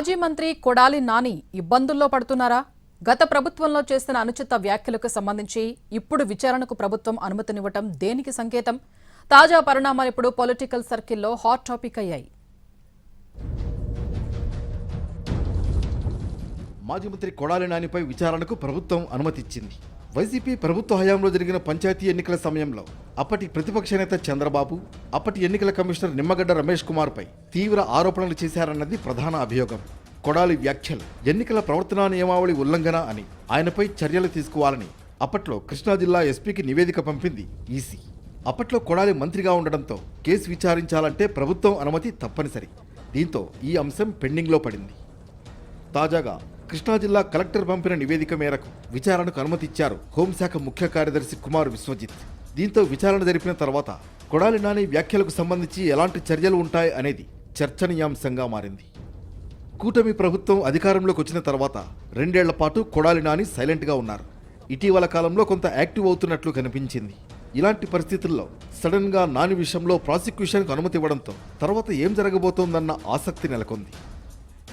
మాజీ మంత్రి కొడాలి నాని ఇబ్బందుల్లో పడుతున్నారా? గత ప్రభుత్వంలో చేసిన అనుచిత వ్యాఖ్యలకు సంబంధించి ఇప్పుడు విచారణకు ప్రభుత్వం అనుమతినివ్వటం దేనికి సంకేతం? తాజా పరిణామాలు ఇప్పుడు పొలిటికల్ సర్కిల్లో హాట్ టాపిక్ అయ్యాయి. మాజీ మంత్రి కొడాలి నానిపై విచారణకు ప్రభుత్వం అనుమతిచ్చింది. వైసీపీ ప్రభుత్వ హయాంలో జరిగిన పంచాయతీ ఎన్నికల సమయంలో అప్పటి ప్రతిపక్ష నేత చంద్రబాబు, అప్పటి ఎన్నికల కమిషనర్ నిమ్మగడ్డ రమేష్ కుమార్పై తీవ్ర ఆరోపణలు చేశారన్నది ప్రధాన అభియోగం. కొడాలి వ్యాఖ్యలు ఎన్నికల ప్రవర్తనా నియమావళి ఉల్లంఘన అని, ఆయనపై చర్యలు తీసుకోవాలని అప్పట్లో కృష్ణా జిల్లా ఎస్పీకి నివేదిక పంపింది ఈసీ. అప్పట్లో కొడాలి మంత్రిగా ఉండడంతో కేసు విచారించాలంటే ప్రభుత్వం అనుమతి తప్పనిసరి. దీంతో ఈ అంశం పెండింగ్లో పడింది. తాజాగా కృష్ణా జిల్లా కలెక్టర్ పంపిన నివేదిక మేరకు విచారణకు అనుమతిచ్చారు హోంశాఖ ముఖ్య కార్యదర్శి కుమార్ విశ్వజిత్. దీంతో విచారణ జరిపిన తర్వాత కొడాలి నాని వ్యాఖ్యలకు సంబంధించి ఎలాంటి చర్యలు ఉంటాయి అనేది చర్చనీయాంశంగా మారింది. కూటమి ప్రభుత్వం అధికారంలోకి వచ్చిన తర్వాత 2 ఏళ్ల పాటు కొడాలి నాని సైలెంట్గా ఉన్నారు. ఇటీవల కాలంలో కొంత యాక్టివ్ అవుతున్నట్లు కనిపించింది. ఇలాంటి పరిస్థితుల్లో సడన్ గా నాని విషయంలో ప్రాసిక్యూషన్కు అనుమతి ఇవ్వడంతో తర్వాత ఏం జరగబోతోందన్న ఆసక్తి నెలకొంది.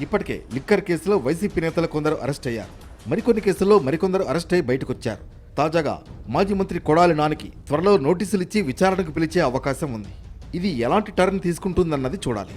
ఇప్పటికే లిక్కర్ కేసులో వైసీపీ నేతలు కొందరు అరెస్ట్ అయ్యారు. మరికొన్ని కేసుల్లో మరికొందరు అరెస్ట్ అయి బయటకొచ్చారు. తాజాగా మాజీ మంత్రి కొడాలి నానికి త్వరలో నోటీసులు ఇచ్చి విచారణకు పిలిచే అవకాశం ఉంది. ఇది ఎలాంటి టర్న్ తీసుకుంటుందన్నది చూడాలి.